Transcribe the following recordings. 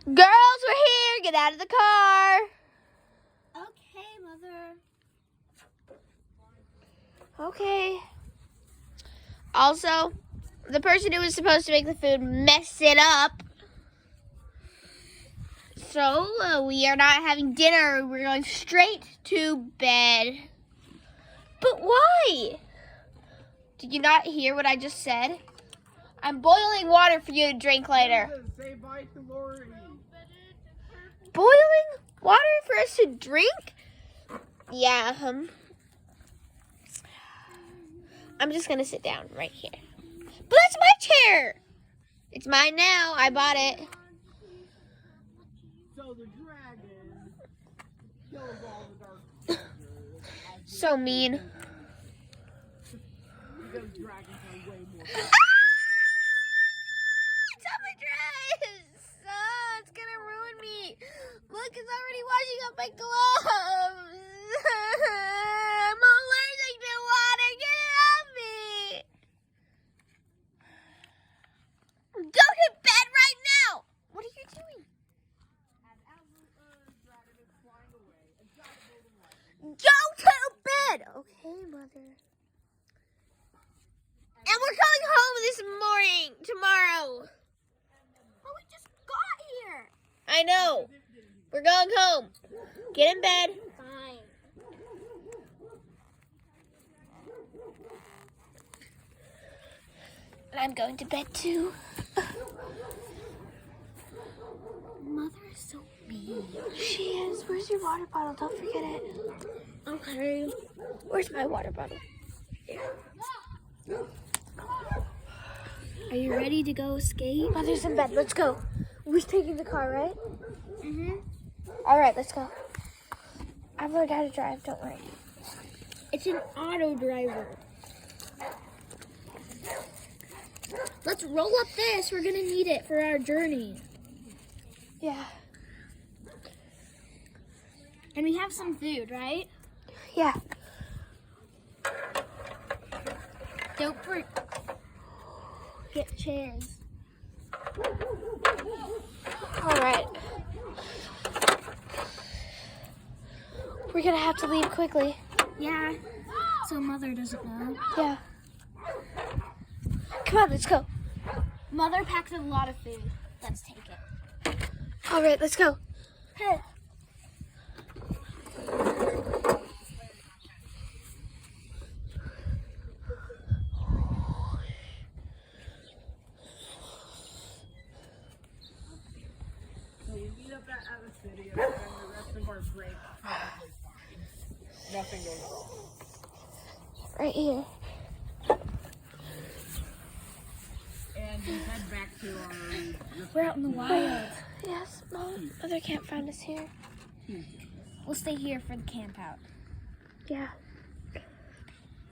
Girls, we're here. Get out of the car. Okay, Mother. Okay. Also, the person who was supposed to make the food messed it up. So, we are not having dinner. We're going straight to bed. But why? Did you not hear what I just said? I'm boiling water for you to drink later. Say bye to Lori. Boiling water for us to drink? Yeah, I'm just gonna sit down right here. But that's my chair! It's mine now. I bought it. So the dragon kills all the dark creatures. So mean. Because dragons are way more. It's on my dress! It's gonna ruin me. Look, it's already washing up my gloves. I'm allergic to water. Get it off me. Go to bed right now. What are you doing? Go to bed. Okay, Mother. And we're going home this morning, tomorrow. Oh, we just got here. I know. We're going home. Get in bed. Fine. And I'm going to bed too. Mother is so mean. She is. Where's your water bottle? Don't forget it. Okay. Where's my water bottle? Here. Are you ready to go skate? Mother's in bed. Let's go. We're taking the car, right? Mm-hmm. All right, let's go. I've learned how to drive. Don't worry. It's an auto driver. Let's roll up this. We're gonna need it for our journey. Yeah. And we have some food, right? Yeah. Don't forget chairs. All right. We're gonna have to leave quickly. Yeah. So Mother doesn't know. Yeah. Come on, let's go. Mother packed a lot of food. Let's take it. All right, let's go. Hey. So we meet up at the city, and then the rest of our break perfectly fine. Nothing goes wrong. Right here. And we head back to our... We're out in the wild. Yes, Mother can't find us here. We'll stay here for the camp out. Yeah.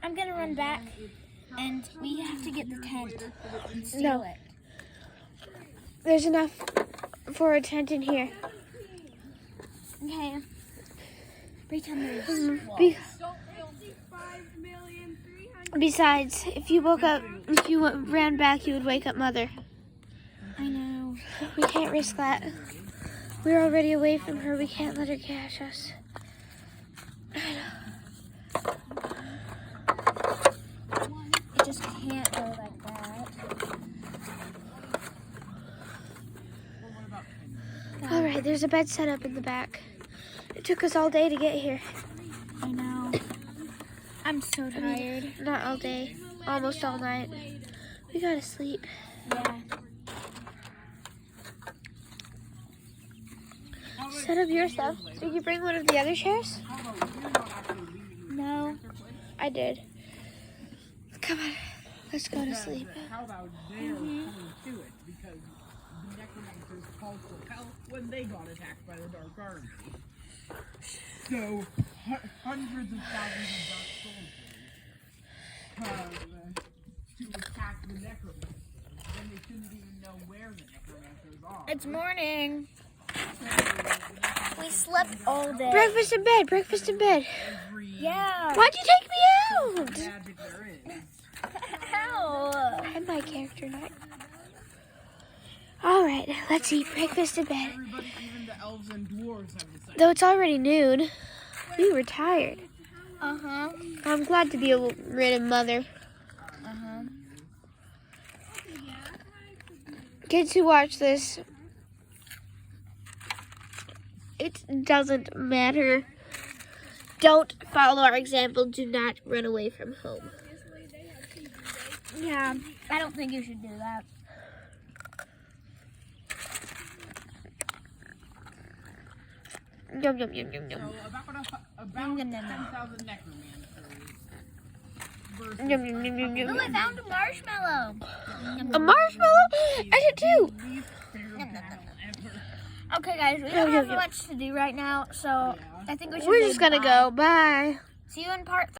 I'm gonna run back, and we have to get the tent and steal No. it. There's enough for a tent in here. Okay. Pretend there's Besides, if you ran back, you would wake up Mother. I know. We can't risk that. We're already away from her. We can't let her catch us. It just can't go like that. All right, there's a bed set up in the back. It took us all day to get here. I know. I'm so tired. Not all day, almost all night. We gotta sleep. Yeah. Set up your stuff. Did you bring one of the other chairs? No. I did. Come on, let's go to sleep. How about they're coming to it? Because the necromancers called for help when they got attacked by the Dark Army. So, hundreds of thousands of Dark Soldiers come to attack the necromancers. And they shouldn't even know where the necromancers are. It's morning. We slept all day. Breakfast in bed, breakfast in bed. Yeah. Why'd you take me out? Magic there is. Ow. I'm my character, not. All right, let's eat breakfast in bed. Everybody, even the elves and dwarves, have decided. Though it's already noon, we were tired. Uh-huh. I'm glad to be rid of Mother. Uh-huh. Kids who watch this, it doesn't matter. Don't follow our example. Do not run away from home. Yeah, I don't think you should do that. Yum, yum, yum, yum, So yum. about Yum, yum, yum, yum. 10,000 necromancers versus Yum, yum, yum, yum, yum. Oh, I found a marshmallow. A marshmallow? I did too. least fair battle ever. Okay, guys, we don't have much to do right now, so I think we should We're say just gonna bye. go. Bye. See you in part 3.